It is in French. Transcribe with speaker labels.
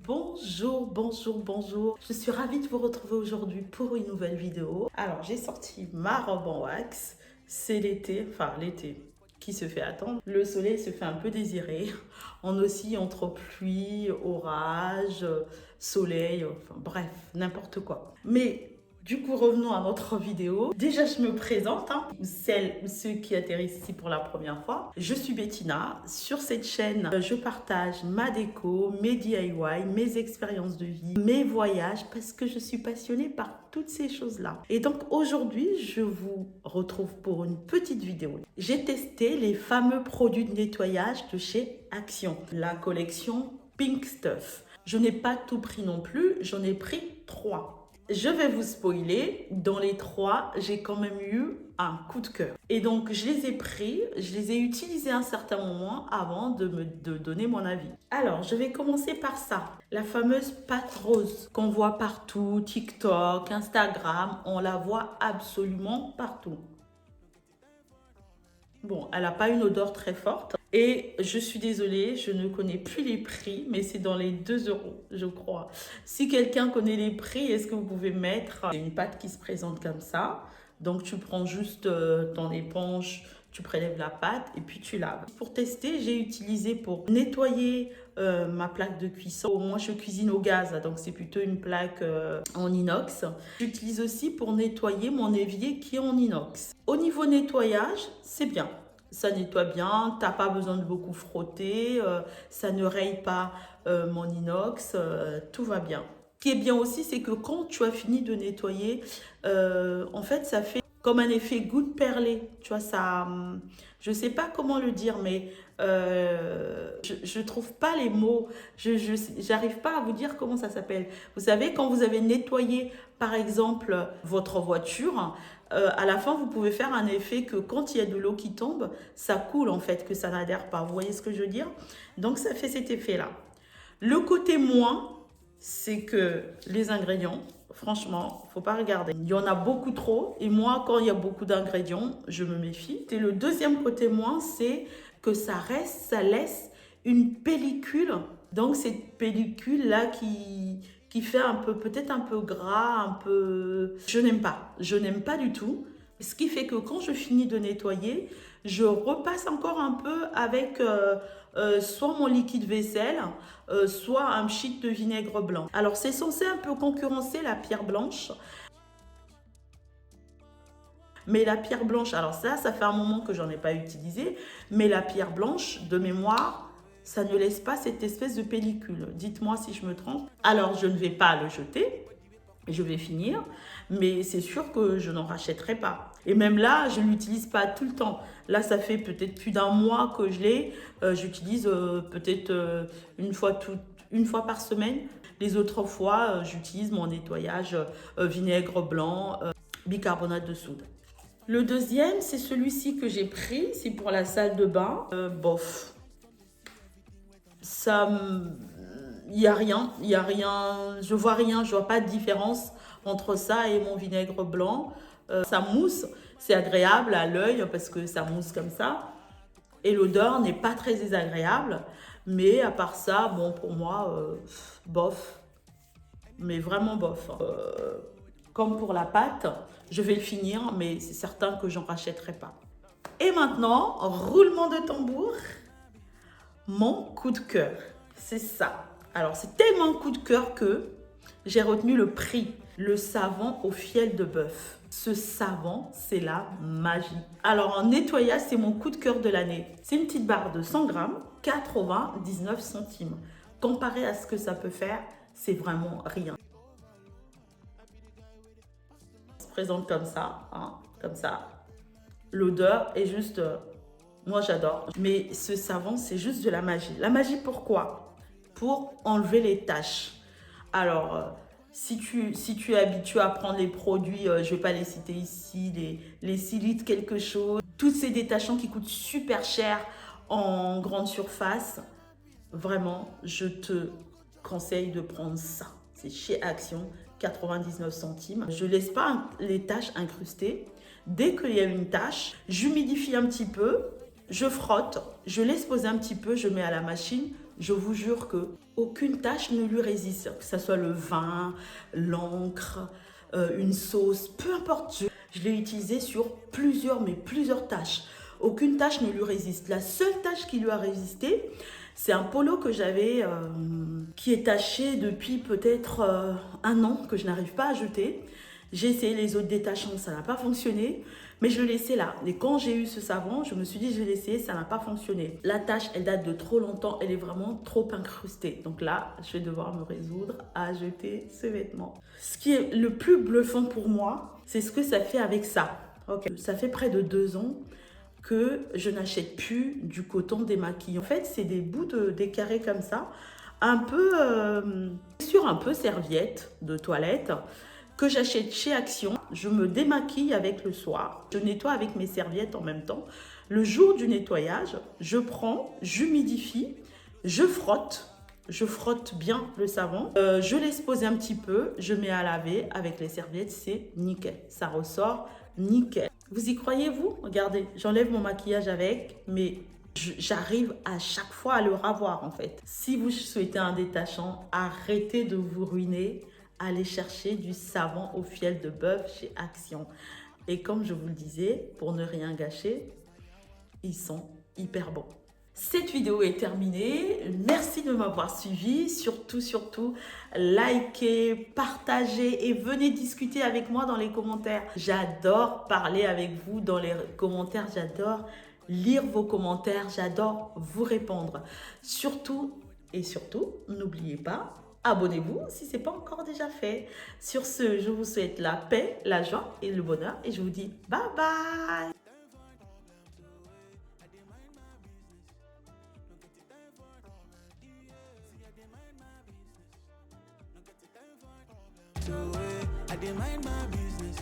Speaker 1: Bonjour, bonjour, bonjour. Je suis ravie de vous retrouver aujourd'hui pour une nouvelle vidéo. Alors, j'ai sorti ma robe en wax. C'est l'été, enfin l'été qui se fait attendre. Le soleil se fait un peu désirer. On oscille entre pluie, orage, soleil, enfin bref, n'importe quoi. Mais du coup, revenons à notre vidéo. Déjà, je me présente, celles ou ceux qui atterrissent ici pour la première fois. Je suis Bettina. Sur cette chaîne, je partage ma déco, mes DIY, mes expériences de vie, mes voyages, parce que je suis passionnée par toutes ces choses-là. Et donc, aujourd'hui, je vous retrouve pour une petite vidéo. J'ai testé les fameux produits de nettoyage de chez Action, la collection Pink Stuff. Je n'ai pas tout pris non plus, j'en ai pris 3. Je vais vous spoiler, dans les 3, j'ai quand même eu un coup de cœur. Et donc, je les ai pris, je les ai utilisés à un certain moment avant de donner mon avis. Alors, je vais commencer par ça. La fameuse pâte rose qu'on voit partout, TikTok, Instagram, on la voit absolument partout. Bon, elle n'a pas une odeur très forte. Et je suis désolée, je ne connais plus les prix, mais c'est dans les 2 euros, je crois. Si quelqu'un connaît les prix, est-ce que vous pouvez mettre... C'est une pâte qui se présente comme ça. Donc, tu prends juste ton éponge, tu prélèves la pâte et puis tu laves. Pour tester, j'ai utilisé pour nettoyer ma plaque de cuisson. Moi, je cuisine au gaz, donc c'est plutôt une plaque en inox. J'utilise aussi pour nettoyer mon évier qui est en inox. Au niveau nettoyage, c'est bien. Ça nettoie bien, tu n'as pas besoin de beaucoup frotter, ça ne raye pas mon inox, tout va bien. Ce qui est bien aussi, c'est que quand tu as fini de nettoyer, en fait, ça fait comme un effet goutte perlée. Tu vois, ça, je ne sais pas comment le dire, mais je ne trouve pas les mots. Je n'arrive pas à vous dire comment ça s'appelle. Vous savez, quand vous avez nettoyé, par exemple, votre voiture, à la fin, vous pouvez faire un effet que quand il y a de l'eau qui tombe, ça coule en fait, que ça n'adhère pas. Vous voyez ce que je veux dire? Donc, ça fait cet effet-là. Le côté moins, c'est que les ingrédients, franchement, il ne faut pas regarder. Il y en a beaucoup trop. Et moi, quand il y a beaucoup d'ingrédients, je me méfie. Et le deuxième côté moins, c'est que ça laisse une pellicule. Donc, cette pellicule-là qui fait un peu, peut-être un peu gras, un peu... Je n'aime pas du tout. Ce qui fait que quand je finis de nettoyer, je repasse encore un peu avec soit mon liquide vaisselle, soit un pchit de vinaigre blanc. Alors, c'est censé un peu concurrencer la pierre blanche. Mais la pierre blanche, alors ça fait un moment que j'en ai pas utilisé, mais la pierre blanche, de mémoire, ça ne laisse pas cette espèce de pellicule. Dites-moi si je me trompe. Alors, je ne vais pas le jeter, je vais finir, mais c'est sûr que je n'en rachèterai pas. Et même là, je ne l'utilise pas tout le temps. Là, ça fait peut-être plus d'un mois que je l'ai. J'utilise peut-être une fois par semaine. Les autres fois, j'utilise mon nettoyage vinaigre blanc, bicarbonate de soude. Le deuxième, c'est celui-ci que j'ai pris. C'est pour la salle de bain. Bof. Ça... Il n'y a rien, je vois rien, je vois pas de différence entre ça et mon vinaigre blanc. Ça mousse, c'est agréable à l'œil parce que ça mousse comme ça. Et l'odeur n'est pas très désagréable. Mais à part ça, bon, pour moi, bof. Mais vraiment bof. Comme pour la pâte, je vais le finir, mais c'est certain que j'en rachèterai pas. Et maintenant, roulement de tambour, mon coup de cœur, c'est ça. Alors, c'est tellement un coup de cœur que j'ai retenu le prix. Le savon au fiel de bœuf. Ce savon, c'est la magie. Alors, en nettoyage, c'est mon coup de cœur de l'année. C'est une petite barre de 100 grammes, 99 centimes. Comparé à ce que ça peut faire, c'est vraiment rien. Ça se présente comme ça, comme ça. L'odeur est juste... moi, j'adore. Mais ce savon, c'est juste de la magie. La magie, pourquoi? Pour enlever les taches. Alors, si tu es habitué à prendre les produits, je ne vais pas les citer ici, les silites quelque chose, tous ces détachants qui coûtent super cher en grande surface, vraiment, je te conseille de prendre ça. C'est chez Action, 99 centimes. Je ne laisse pas les taches incrustées. Dès qu'il y a une tache, j'humidifie un petit peu, je frotte, je laisse poser un petit peu, je mets à la machine. je vous jure que aucune tâche ne lui résiste, que ce soit le vin, l'encre, une sauce, peu importe. Je l'ai utilisé sur plusieurs tâches. Aucune tâche ne lui résiste. La seule tâche qui lui a résisté, c'est un polo que j'avais qui est taché depuis peut-être 1 an, que je n'arrive pas à jeter. J'ai essayé les autres détachants, ça n'a pas fonctionné, mais je le laissais là. Et quand j'ai eu ce savon, je me suis dit, je vais l'essayer, ça n'a pas fonctionné. La tache, elle date de trop longtemps, elle est vraiment trop incrustée. Donc là, je vais devoir me résoudre à jeter ce vêtement. Ce qui est le plus bluffant pour moi, c'est ce que ça fait avec ça. Ok, ça fait près de 2 ans que je n'achète plus du coton démaquillant. En fait, c'est des bouts des carrés comme ça, un peu sur un peu serviette de toilette que j'achète chez Action. Je me démaquille avec le soir. Je nettoie avec mes serviettes en même temps. Le jour du nettoyage, je prends, j'humidifie, je frotte. Je frotte bien le savon. Je laisse poser un petit peu. Je mets à laver avec les serviettes. C'est nickel. Ça ressort nickel. Vous y croyez, vous? Regardez, j'enlève mon maquillage avec, mais j'arrive à chaque fois à le ravoir en fait. Si vous souhaitez un détachant, arrêtez de vous ruiner. Allez chercher du savon au fiel de bœuf chez Action. Et comme je vous le disais, pour ne rien gâcher, ils sont hyper bons. Cette vidéo est terminée. Merci de m'avoir suivi. Surtout, likez, partagez et venez discuter avec moi dans les commentaires. J'adore parler avec vous dans les commentaires. J'adore lire vos commentaires. J'adore vous répondre. Surtout, n'oubliez pas, abonnez-vous si ce n'est pas encore déjà fait. Sur ce, je vous souhaite la paix, la joie et le bonheur. Et je vous dis bye bye.
Speaker 2: I did mind my business.